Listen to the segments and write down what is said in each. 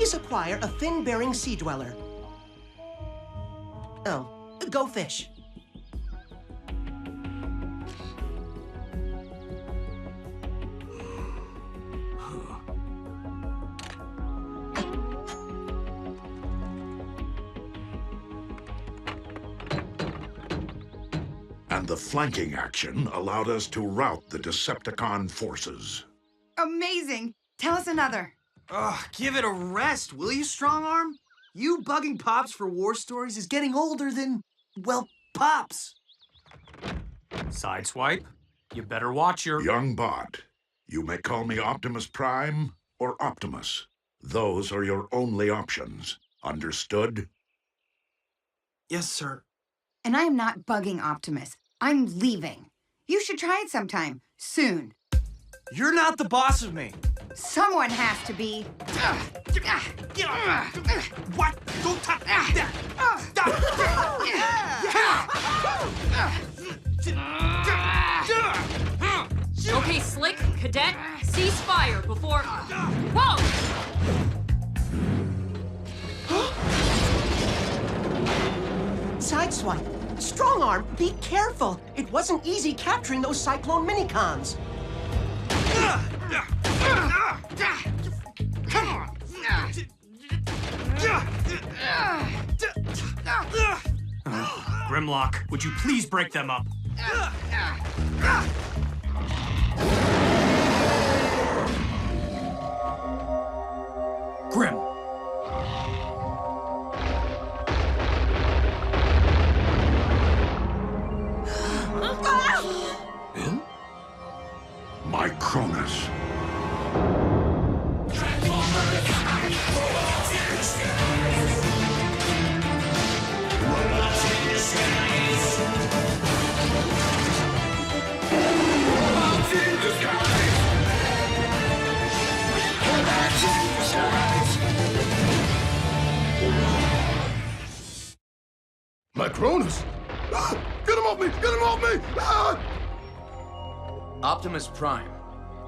Please acquire a fin-bearing sea dweller. Oh, go fish. And the flanking action allowed us to rout the Decepticon forces. Amazing! Tell us another. Ugh, give it a rest, will you, Strongarm? You bugging Pops for war stories is getting older than, well, Pops. Sideswipe, you better watch your... Young bot, you may call me Optimus Prime or Optimus. Those are your only options. Understood? Yes, sir. And I am not bugging Optimus. I'm leaving. You should try it sometime. Soon. You're not the boss of me. Someone has to be. What? Don't touch that! Okay, Slick, Cadet, cease fire before... Whoa! Sideswipe. Strongarm, be careful. It wasn't easy capturing those Cyclone minicons. Come on! Grimlock, would you please break them up? Grim. My Cronus. My Cronus! Ah, get him off me! Get him off me! Ah! Optimus Prime,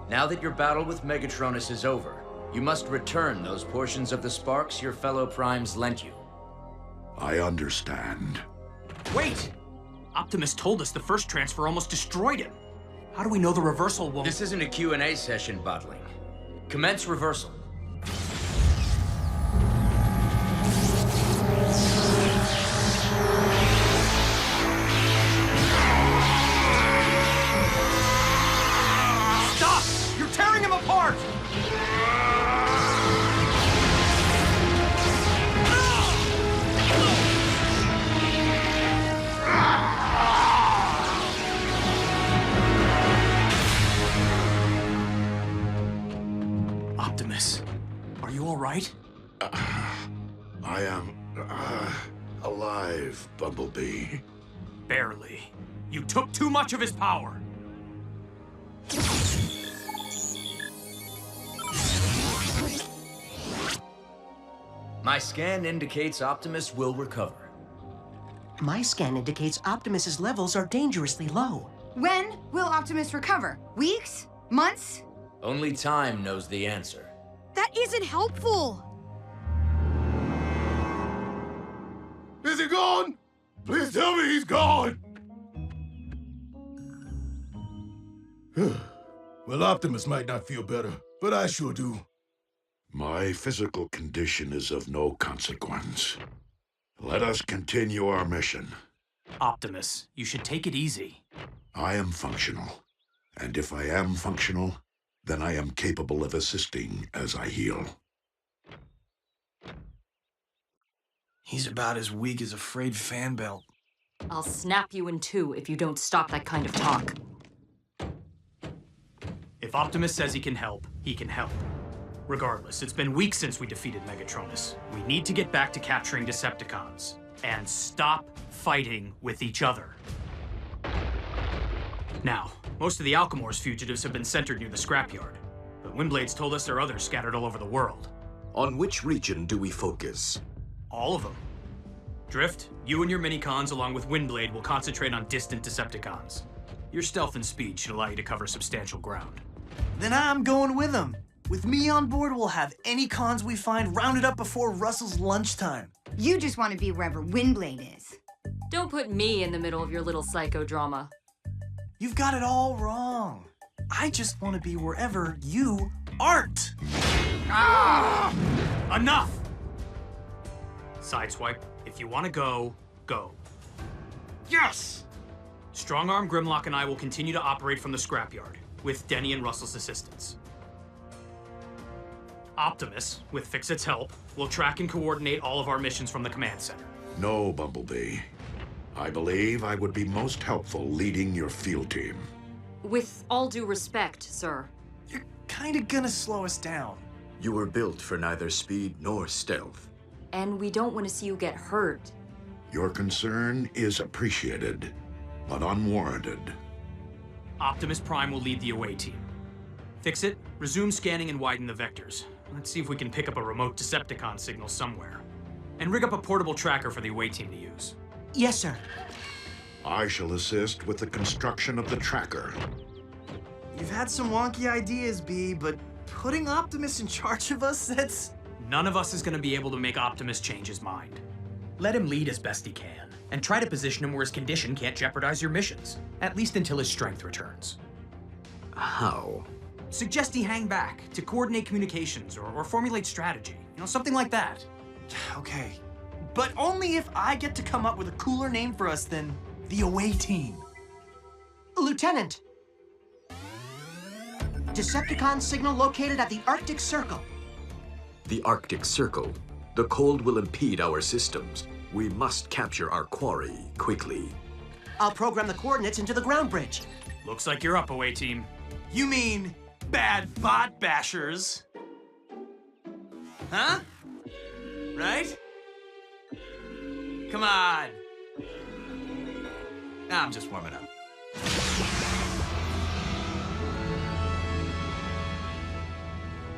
now that your battle with Megatronus is over, you must return those portions of the sparks your fellow Primes lent you. I understand. Wait! Optimus told us the first transfer almost destroyed him. How do we know the reversal won't... This isn't a Q&A session, Botling. Commence reversal. Stop! You're tearing him apart! Optimus, are you all right? I am alive, Bumblebee. Barely. You took too much of his power. My scan indicates Optimus will recover. My scan indicates Optimus's levels are dangerously low. When will Optimus recover? Weeks? Months? Only time knows the answer. That isn't helpful. Is he gone? Please tell me he's gone! Well, Optimus might not feel better, but I sure do. My physical condition is of no consequence. Let us continue our mission. Optimus, you should take it easy. I am functional. And if I am functional, then I am capable of assisting as I heal. He's about as weak as a frayed fan belt. I'll snap you in two if you don't stop that kind of talk. If Optimus says he can help, he can help. Regardless, it's been weeks since we defeated Megatronus. We need to get back to capturing Decepticons. And stop fighting with each other. Now, most of the Alchemor's fugitives have been centered near the scrapyard. But Windblade's told us there are others scattered all over the world. On which region do we focus? All of them. Drift, you and your minicons along with Windblade will concentrate on distant Decepticons. Your stealth and speed should allow you to cover substantial ground. Then I'm going with him. With me on board, we'll have any cons we find rounded up before Russell's lunchtime. You just want to be wherever Windblade is. Don't put me in the middle of your little psychodrama. You've got it all wrong. I just want to be wherever you aren't. Enough! Sideswipe, if you want to go, go. Yes! Strongarm, Grimlock, and I will continue to operate from the scrapyard, with Denny and Russell's assistance. Optimus, with Fix-It's help, will track and coordinate all of our missions from the command center. No, Bumblebee. I believe I would be most helpful leading your field team. With all due respect, sir. You're kind of gonna slow us down. You were built for neither speed nor stealth. And we don't want to see you get hurt. Your concern is appreciated, but unwarranted. Optimus Prime will lead the away team. Fix-It, resume scanning and widen the vectors. Let's see if we can pick up a remote Decepticon signal somewhere. And rig up a portable tracker for the away team to use. Yes, sir. I shall assist with the construction of the tracker. You've had some wonky ideas, B, but putting Optimus in charge of us, that's... None of us is going to be able to make Optimus change his mind. Let him lead as best he can, and try to position him where his condition can't jeopardize your missions, at least until his strength returns. How? Suggest he hang back to coordinate communications or formulate strategy. You know, something like that. Okay. But only if I get to come up with a cooler name for us than the away team. Lieutenant! Decepticon signal located at the Arctic Circle. The Arctic Circle. The cold will impede our systems. We must capture our quarry quickly. I'll program the coordinates into the ground bridge. Looks like you're up, away team. You mean bad bot bashers? Huh? Right? Come on. I'm just warming up.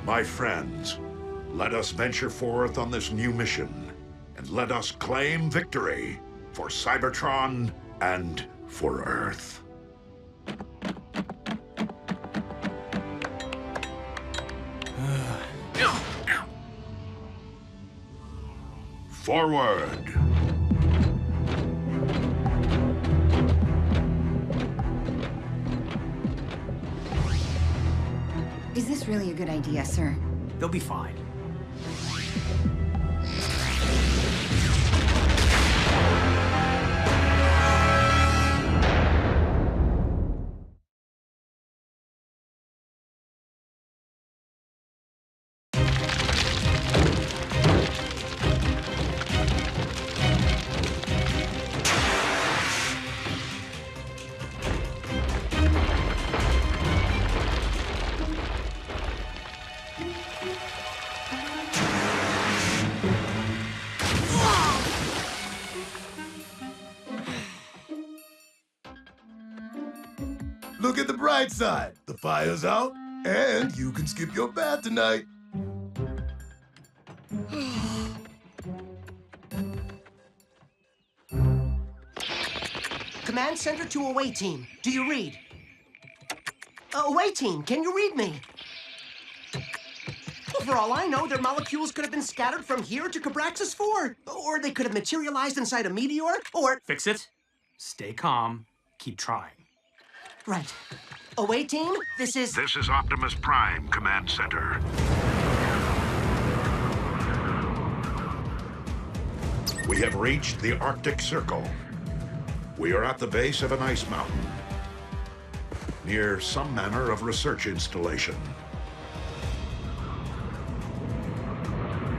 My friends, let us venture forth on this new mission, and let us claim victory for Cybertron and for Earth. Forward! Is this really a good idea, sir? They'll be fine. Look at the bright side. The fire's out, and you can skip your bath tonight. Command center to away team. Do you read? Away team, can you read me? For all I know, their molecules could have been scattered from here to Cabraxis 4. Or they could have materialized inside a meteor, or... Fix it. Stay calm. Keep trying. Right. Away team, this is Optimus Prime, Command Center. We have reached the Arctic Circle. We are at the base of an ice mountain, near some manner of research installation.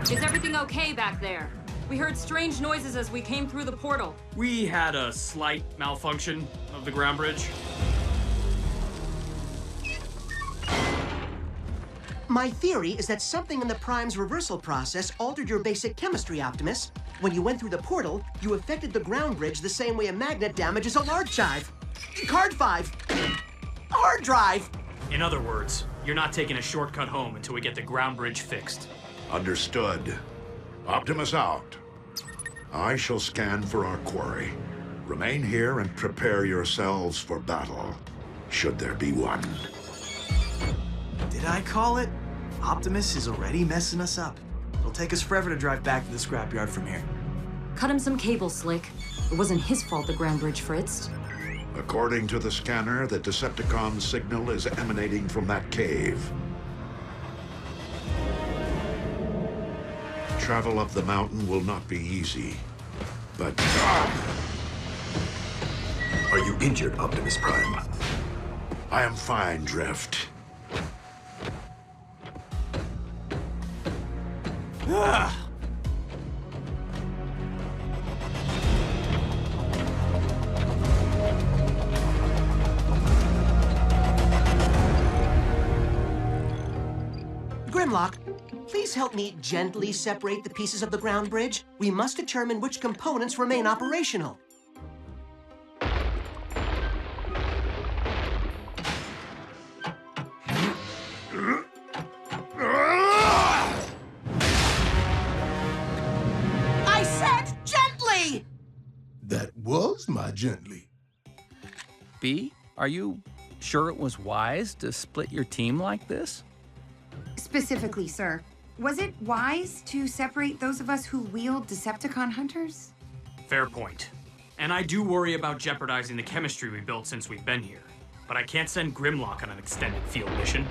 Is everything okay back there? We heard strange noises as we came through the portal. We had a slight malfunction of the ground bridge. My theory is that something in the Prime's reversal process altered your basic chemistry, Optimus. When you went through the portal, you affected the ground bridge the same way a magnet damages a large drive. Card 5. Hard drive. In other words, you're not taking a shortcut home until we get the ground bridge fixed. Understood. Optimus out. I shall scan for our quarry. Remain here and prepare yourselves for battle, should there be one. Did I call it? Optimus is already messing us up. It'll take us forever to drive back to the scrapyard from here. Cut him some cable, Slick. It wasn't his fault the ground bridge fritzed. According to the scanner, the Decepticon signal is emanating from that cave. Travel up the mountain will not be easy, but... Are you injured, Optimus Prime? I am fine, Drift. Grimlock, please help me gently separate the pieces of the ground bridge. We must determine which components remain operational. I said gently! That was my gently. B, are you sure it was wise to split your team like this? Specifically, sir, was it wise to separate those of us who wield Decepticon hunters? Fair point. And I do worry about jeopardizing the chemistry we built since we've been here. But I can't send Grimlock on an extended field mission.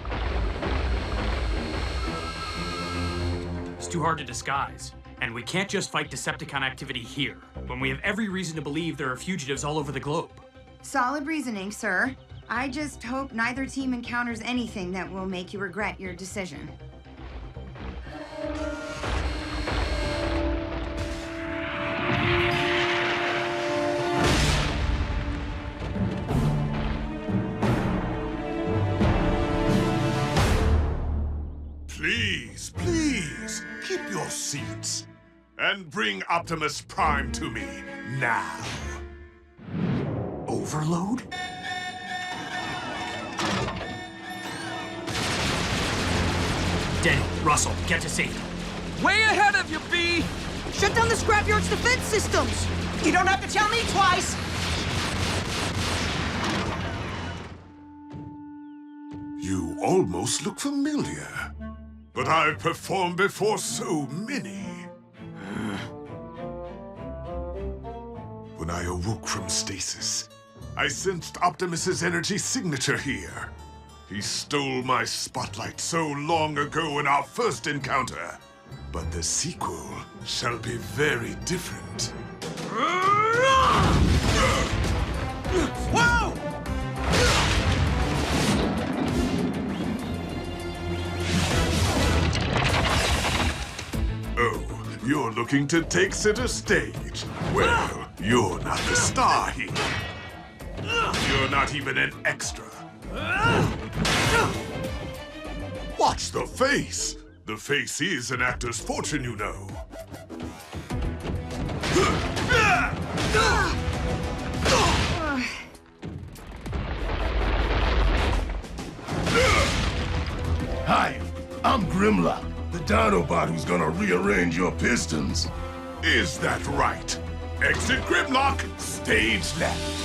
It's too hard to disguise. And we can't just fight Decepticon activity here, when we have every reason to believe there are fugitives all over the globe. Solid reasoning, sir. I just hope neither team encounters anything that will make you regret your decision. Please, please, keep your seats. And bring Optimus Prime to me now. Overload? Denny, Russell, get to safety. Way ahead of you, B! Shut down the scrapyard's defense systems! You don't have to tell me twice! You almost look familiar. But I've performed before so many. When I awoke from stasis, I sensed Optimus's energy signature here. He stole my spotlight so long ago in our first encounter. But the sequel shall be very different. Whoa! Oh, you're looking to take center stage. Well, you're not the star here. You're not even an extra. Watch the face. The face is an actor's fortune, you know. Hi, I'm Grimlock, the dinobot who's gonna rearrange your pistons. Is that right? Exit Grimlock, stage left.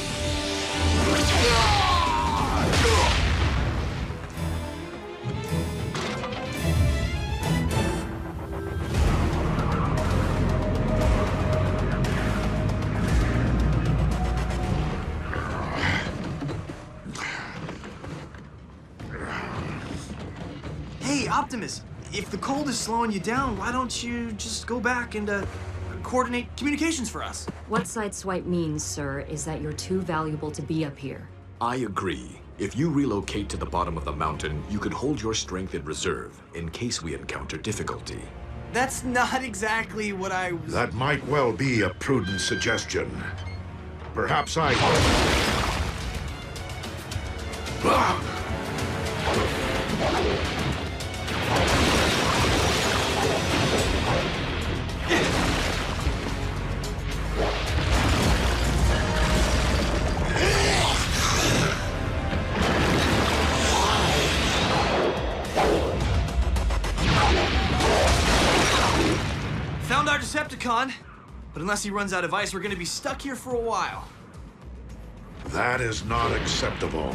Hey, Optimus, if the cold is slowing you down, why don't you just go back and coordinate communications for us? What Sideswipe means, sir, is that you're too valuable to be up here. I agree. If you relocate to the bottom of the mountain, you could hold your strength in reserve in case we encounter difficulty. That's not exactly what I was... That might well be a prudent suggestion. Perhaps I... Found our Decepticon, but unless he runs out of ice, we're gonna be stuck here for a while. That is not acceptable.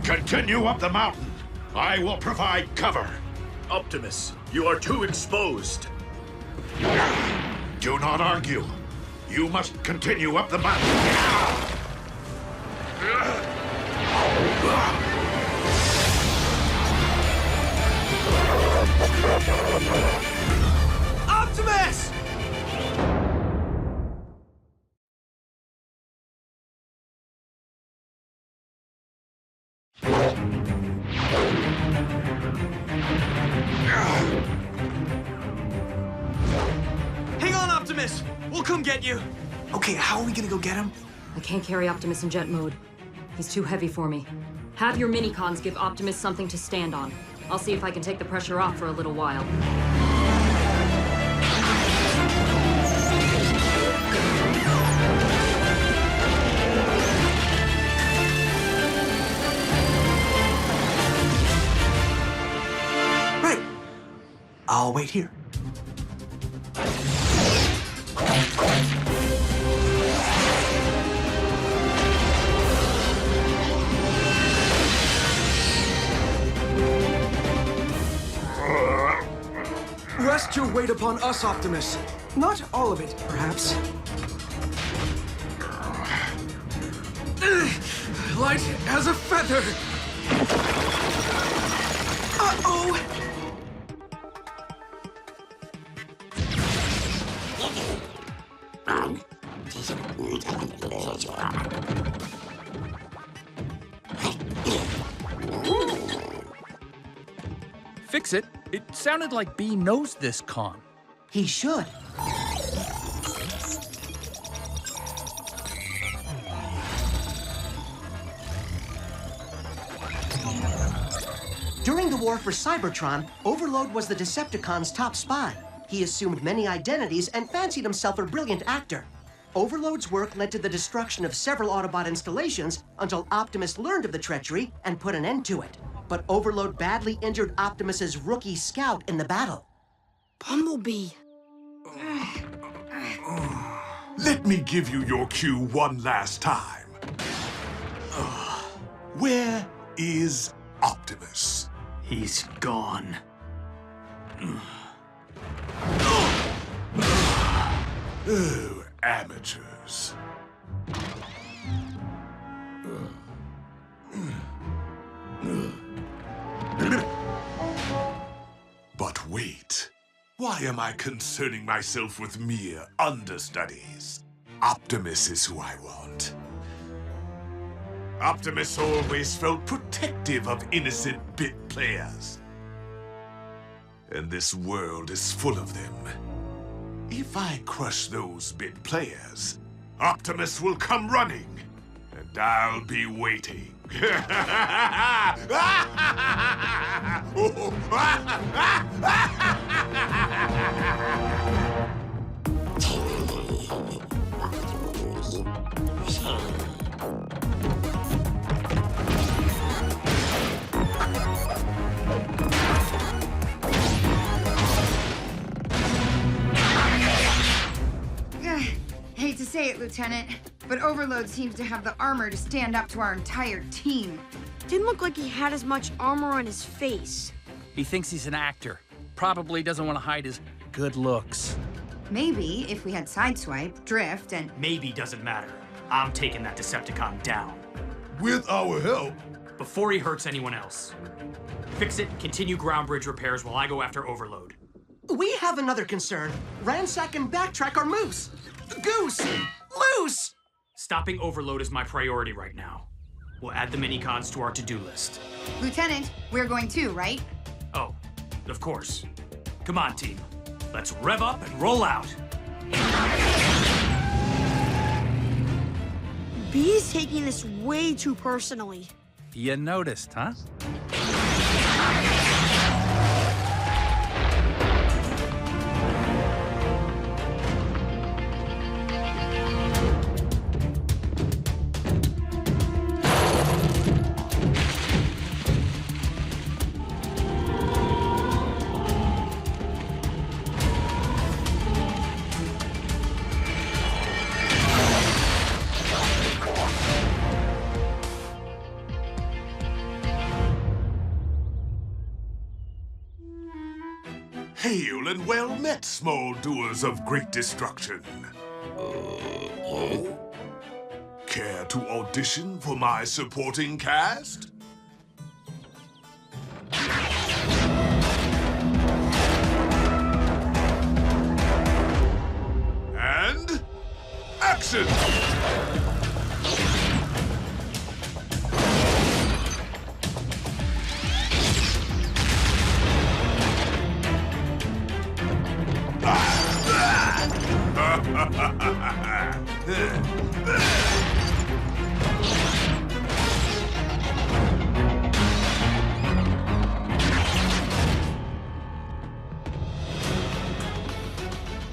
Continue up the mountain. I will provide cover. Optimus, you are too exposed. Do not argue. You must continue up the mountain. Optimus! Hang on, Optimus! We'll come get you! Okay, how are we gonna go get him? I can't carry Optimus in jet mode. He's too heavy for me. Have your minicons give Optimus something to stand on. I'll see if I can take the pressure off for a little while. Right. I'll wait here. Rest your weight upon us, Optimus. Not all of it, perhaps. Light as a feather. Uh-oh! Fix it. It sounded like B knows this con. He should. During the war for Cybertron, Overload was the Decepticons' top spy. He assumed many identities and fancied himself a brilliant actor. Overload's work led to the destruction of several Autobot installations until Optimus learned of the treachery and put an end to it. But Overload badly injured Optimus's rookie scout in the battle. Bumblebee. Let me give you your cue one last time. Where is Optimus? He's gone. Oh, amateurs. But wait. Why am I concerning myself with mere understudies? Optimus is who I want. Optimus always felt protective of innocent bit players. And this world is full of them. If I crush those bit players, Optimus will come running, and I'll be waiting. Hate to say it, Lieutenant, but Overload seems to have the armor to stand up to our entire team. Didn't look like he had as much armor on his face. He thinks he's an actor. Probably doesn't want to hide his good looks. Maybe if we had Sideswipe, Drift, and... Maybe doesn't matter. I'm taking that Decepticon down. With our help. Before he hurts anyone else. Fix it, continue ground bridge repairs while I go after Overload. We have another concern. Ransack and backtrack our moose. Goose! Loose! Stopping Overload is my priority right now. We'll add the minicons to our to-do list. Lieutenant, we're going too, right? Oh, of course. Come on, team. Let's rev up and roll out. B's taking this way too personally. You noticed, huh? Hail and well met, small doers of great destruction. Care to audition for my supporting cast? And action!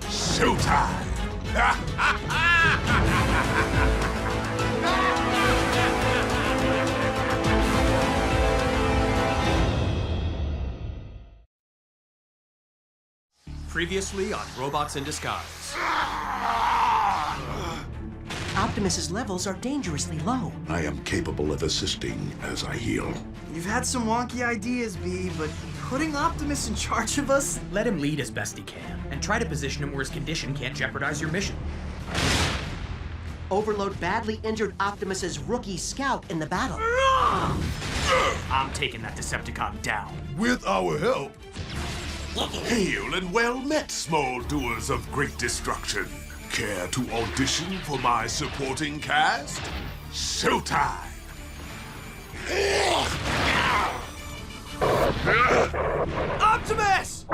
Showtime! Previously on Robots in Disguise. Optimus's levels are dangerously low. I am capable of assisting as I heal. You've had some wonky ideas, B, but putting Optimus in charge of us? Let him lead as best he can, and try to position him where his condition can't jeopardize your mission. Overload badly injured Optimus's rookie scout in the battle. I'm taking that Decepticon down. With our help. Hail and well met, small doers of great destruction. Care to audition for my supporting cast? Showtime! Optimus!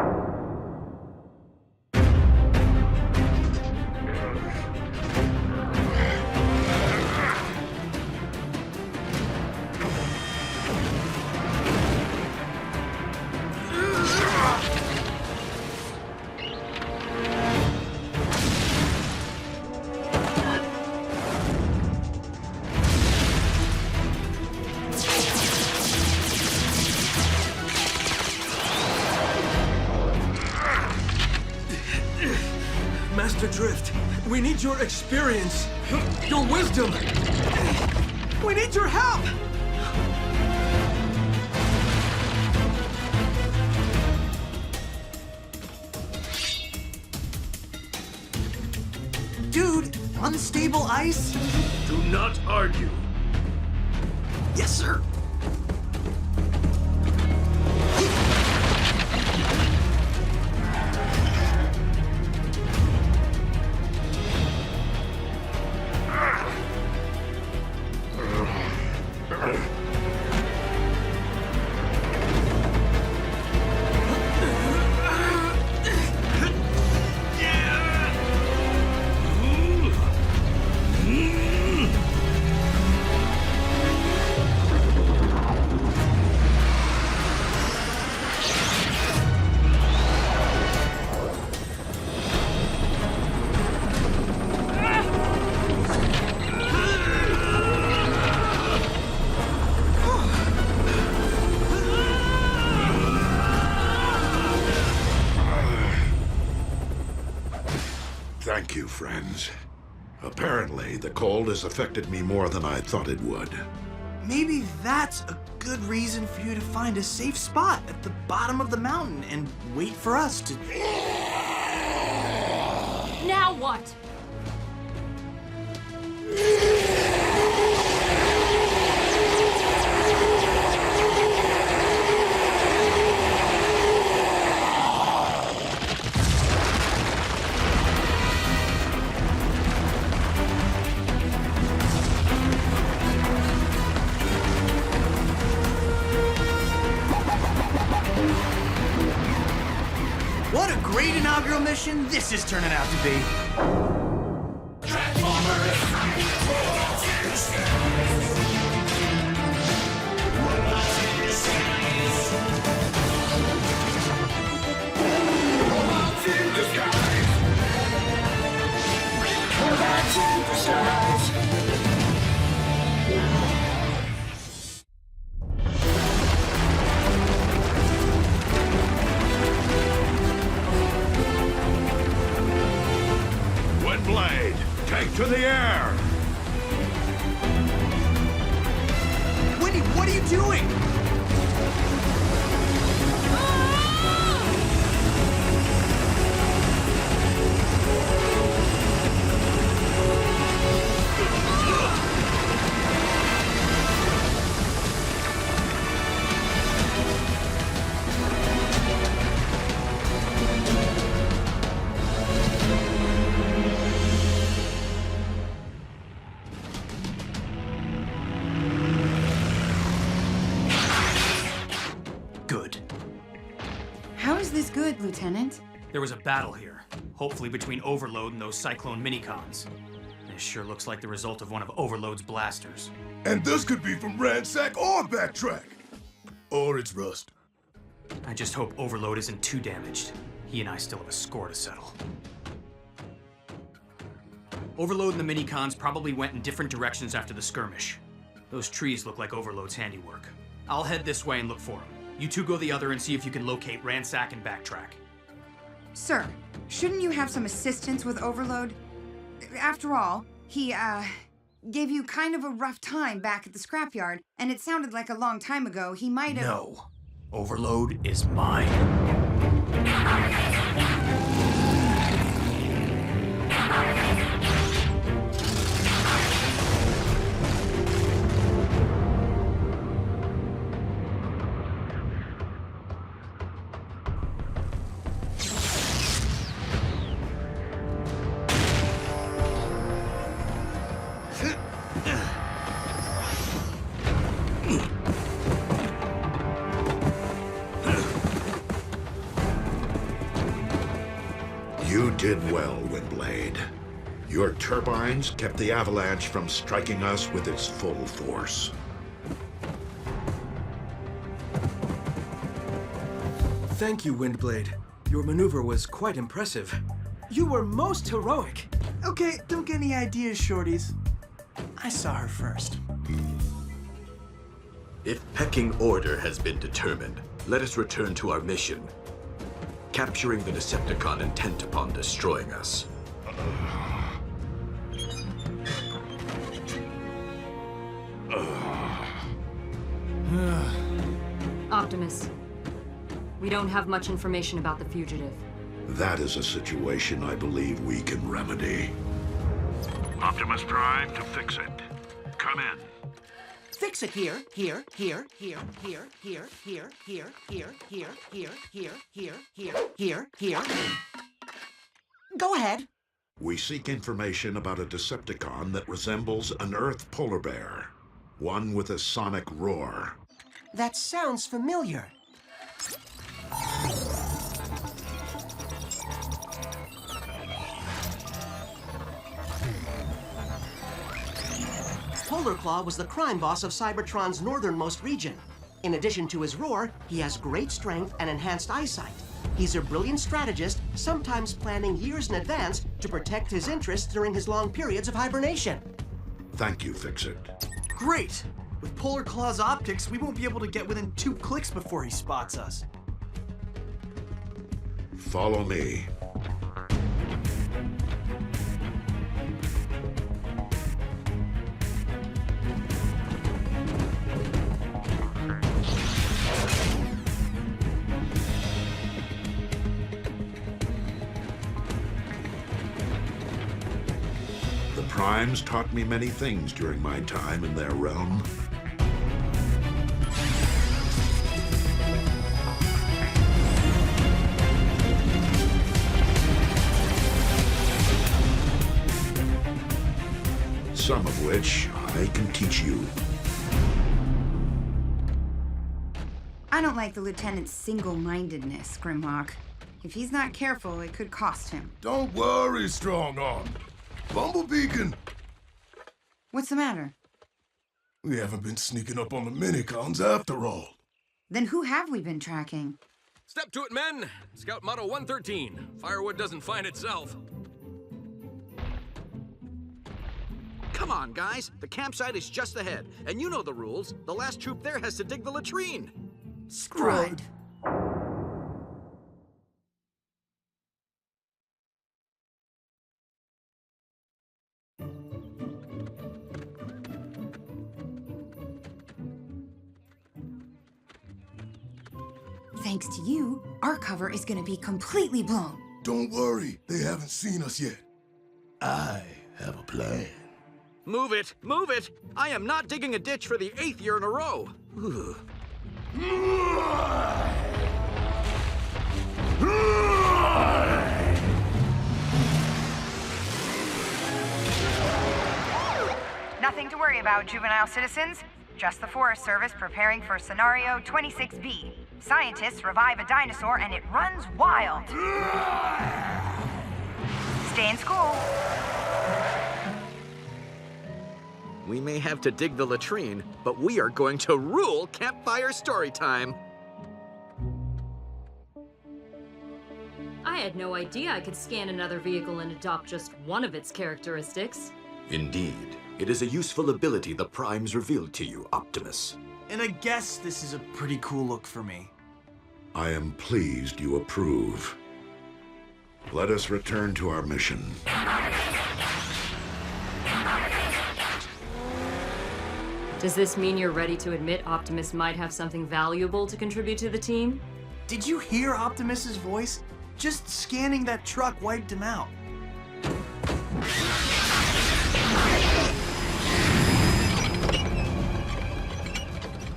Master Drift, we need your experience, your wisdom. We need your help! Dude, unstable ice? Do not argue. Yes, sir. Thank you, friends. Apparently, the cold has affected me more than I thought it would. Maybe that's a good reason for you to find a safe spot at the bottom of the mountain and wait for us to... Now what? What a great inaugural mission this is turning out to be. Blade, take to the air! Wendy, what are you doing? is this good, Lieutenant? There was a battle here, hopefully between Overload and those Cyclone minicons. This sure looks like the result of one of Overload's blasters. And this could be from Ransack or Backtrack. Or it's Rust. I just hope Overload isn't too damaged. He and I still have a score to settle. Overload and the minicons probably went in different directions after the skirmish. Those trees look like Overload's handiwork. I'll head this way and look for him. You two go the other and see if you can locate Ransack and Backtrack. Sir, shouldn't you have some assistance with Overload? After all, he, gave you kind of a rough time back at the scrapyard, and it sounded like a long time ago he might have— No. Overload is mine. You did well, Windblade. Your turbines kept the avalanche from striking us with its full force. Thank you, Windblade. Your maneuver was quite impressive. You were most heroic. Okay, don't get any ideas, shorties. I saw her first. If pecking order has been determined, let us return to our mission. Capturing the Decepticon intent upon destroying us. Optimus, we don't have much information about the fugitive. That is a situation I believe we can remedy. Optimus Prime to fix it. Come in. Fix it here, here, here, here, here, here, here, here, here, here, here, here, here, here, here, here. Go ahead. We seek information about a Decepticon that resembles an Earth polar bear. One with a sonic roar. That sounds familiar. Polar Claw was the crime boss of Cybertron's northernmost region. In addition to his roar, he has great strength and enhanced eyesight. He's a brilliant strategist, sometimes planning years in advance to protect his interests during his long periods of hibernation. Thank you, Fix-It. Great! With Polar Claw's optics, we won't be able to get within 2 clicks before he spots us. Follow me. The Primes taught me many things during my time in their realm. Some of which I can teach you. I don't like the Lieutenant's single-mindedness, Grimlock. If he's not careful, it could cost him. Don't worry, Strong Arm. Bumblebee can... What's the matter? We haven't been sneaking up on the minicons after all. Then who have we been tracking? Step to it, men! Scout Motto 113. Firewood doesn't find itself. Come on, guys. The campsite is just ahead. And you know the rules. The last troop there has to dig the latrine. Scrud. Thanks to you, our cover is gonna be completely blown. Don't worry, they haven't seen us yet. I have a plan. Move it! Move it! I am not digging a ditch for the 8th year in a row. Nothing to worry about, juvenile citizens. Just the Forest Service preparing for Scenario 26B. Scientists revive a dinosaur and it runs wild. Stay in school. We may have to dig the latrine, but we are going to rule campfire story time. I had no idea I could scan another vehicle and adopt just one of its characteristics. Indeed. It is a useful ability the Primes revealed to you, Optimus. And I guess this is a pretty cool look for me. I am pleased you approve. Let us return to our mission. Does this mean you're ready to admit Optimus might have something valuable to contribute to the team? Did you hear Optimus's voice? Just scanning that truck wiped him out.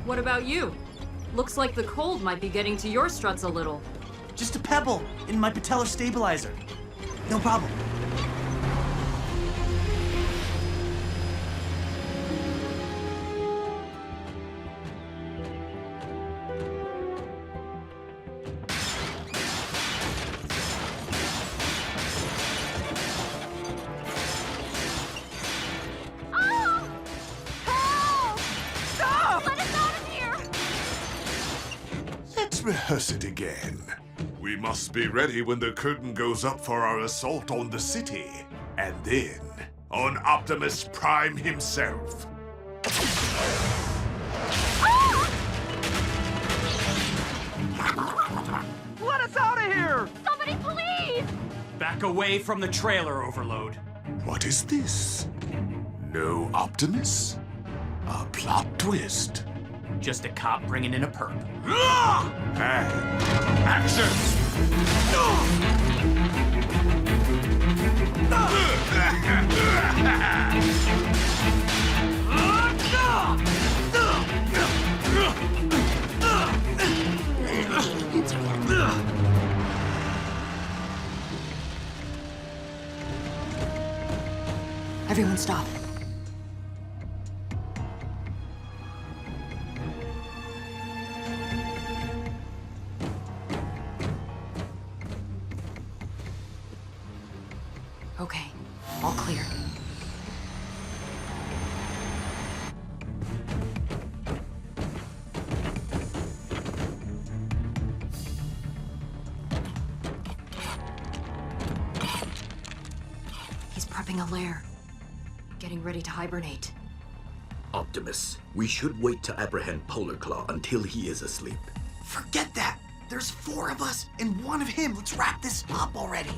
What about you? Looks like the cold might be getting to your struts a little. Just a pebble in my patellar stabilizer. No problem. Let's rehearse it again. We must be ready when the curtain goes up for our assault on the city. And then, on Optimus Prime himself. Let us out of here! Somebody please! Back away from the trailer, Overload. What is this? No Optimus? A plot twist. Just a cop bringing in a perp. And action! Everyone stop. Okay, all clear. He's prepping a lair. Getting ready to hibernate. Optimus, we should wait to apprehend Polar Claw until he is asleep. Forget that! There's 4 of us and 1 of him. Let's wrap this up already.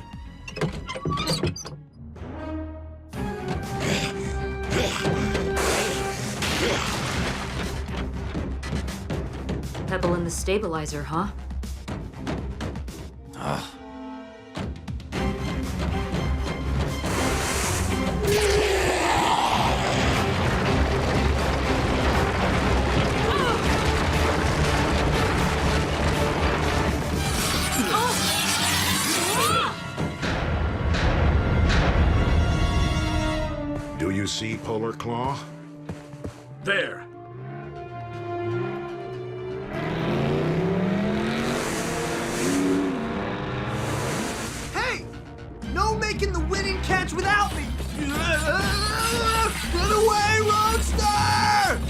Pebble in the stabilizer, huh? Ugh. Do you see Polar Claw? There! Hey! No making the winning catch without me! Run away, Roadster!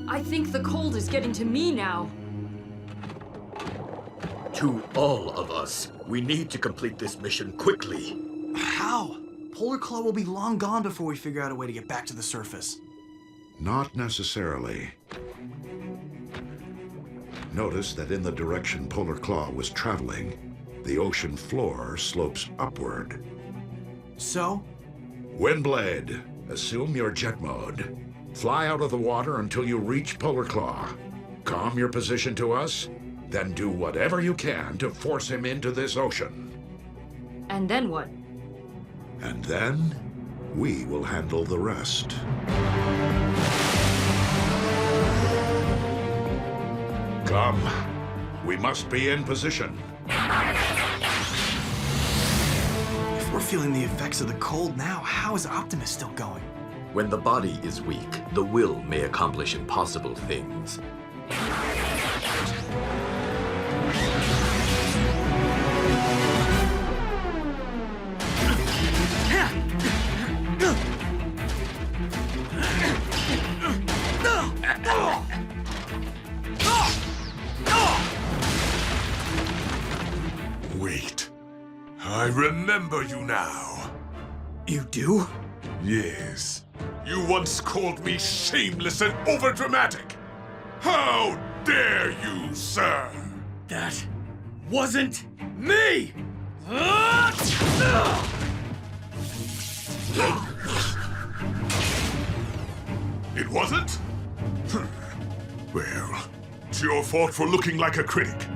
I think the cold is getting to me now. To all of us, we need to complete this mission quickly. How? Polar Claw will be long gone before we figure out a way to get back to the surface. Not necessarily. Notice that in the direction Polar Claw was traveling, the ocean floor slopes upward. So? Windblade, assume your jet mode. Fly out of the water until you reach Polar Claw. Calm your position to us, then do whatever you can to force him into this ocean. And then what? And then, we will handle the rest. Come. We must be in position. If we're feeling the effects of the cold now, how is Optimus still going? When the body is weak, the will may accomplish impossible things. Wait. I remember you now. You do? Yes. You once called me shameless and overdramatic. How dare you, sir? That wasn't me! It wasn't? Well, it's your fault for looking like a critic.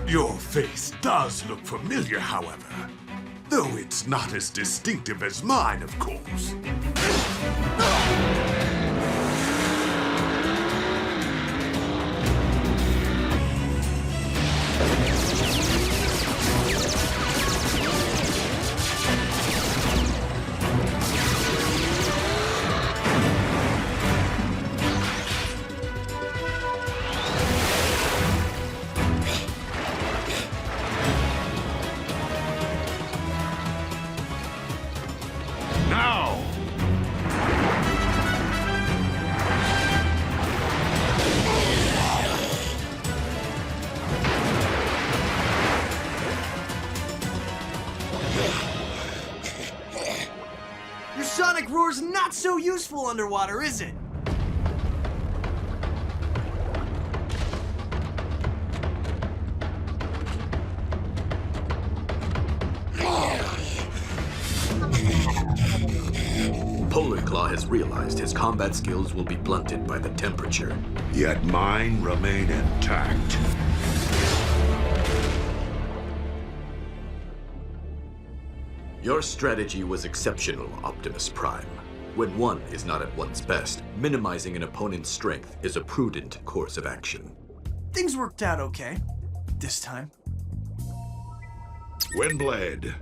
Your face does look familiar, however. Though it's not as distinctive as mine, of course. Sonic roar's not so useful underwater, is it? Polar Claw has realized his combat skills will be blunted by the temperature. Yet mine remain intact. Your strategy was exceptional, Optimus Prime. When one is not at one's best, minimizing an opponent's strength is a prudent course of action. Things worked out okay. This time. Windblade.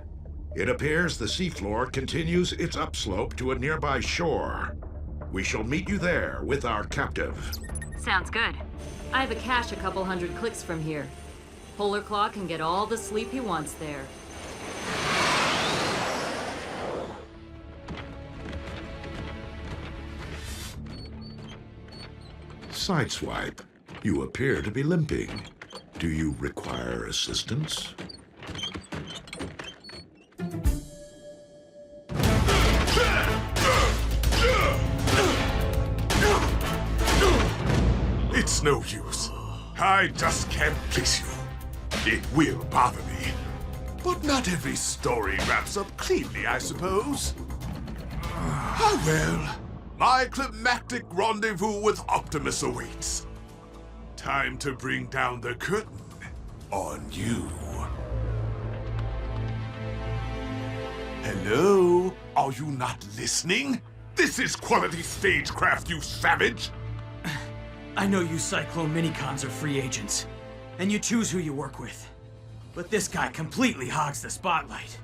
It appears the seafloor continues its upslope to a nearby shore. We shall meet you there with our captive. Sounds good. I have a cache a couple hundred clicks from here. Polar Claw can get all the sleep he wants there. Sideswipe, you appear to be limping. Do you require assistance? It's no use. I just can't place you. It will bother me. But not every story wraps up cleanly, I suppose. Ah, well. My climactic rendezvous with Optimus awaits. Time to bring down the curtain on you. Hello? Are you not listening? This is quality stagecraft, you savage! I know you Cyclone Minicons are free agents, and you choose who you work with. But this guy completely hogs the spotlight.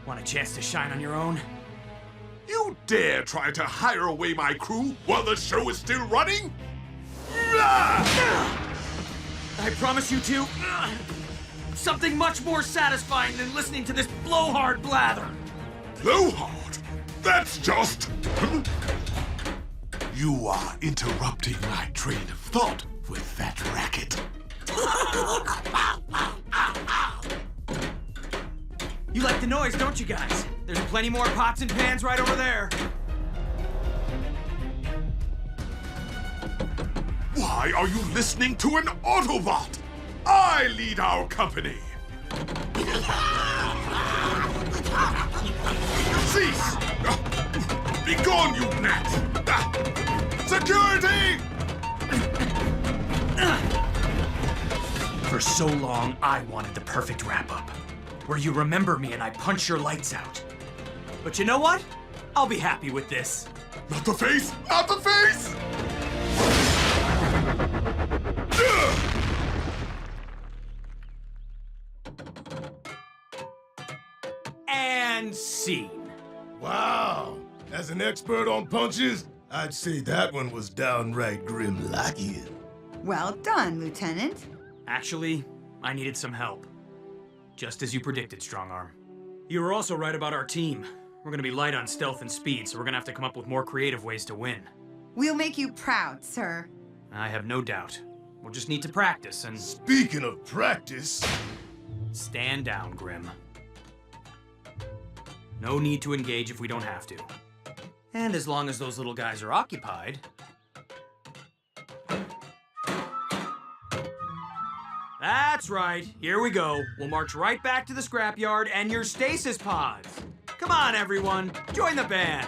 Want a chance to shine on your own? You dare try to hire away my crew while the show is still running? I promise you two, something much more satisfying than listening to this blowhard blather. Blowhard? That's just... You are interrupting my train of thought with that racket. You like the noise, don't you guys? There's plenty more pots and pans right over there. Why are you listening to an Autobot? I lead our company. Cease! Be gone, you gnat! Security! For so long, I wanted the perfect wrap-up, where you remember me and I punch your lights out. But you know what? I'll be happy with this. Not the face! Not the face! And scene. Wow. As an expert on punches, I'd say that one was downright grim lacking. Well done, Lieutenant. Actually, I needed some help. Just as you predicted, Strongarm. You were also right about our team. We're gonna be light on stealth and speed, so we're gonna have to come up with more creative ways to win. We'll make you proud, sir. I have no doubt. We'll just need to practice and... Speaking of practice... Stand down, Grim. No need to engage if we don't have to. And as long as those little guys are occupied... That's right. Here we go. We'll march right back to the scrapyard and your stasis pods. Come on, everyone. Join the band.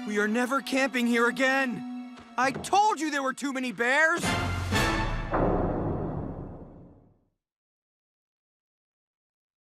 We are never camping here again. I told you there were too many bears.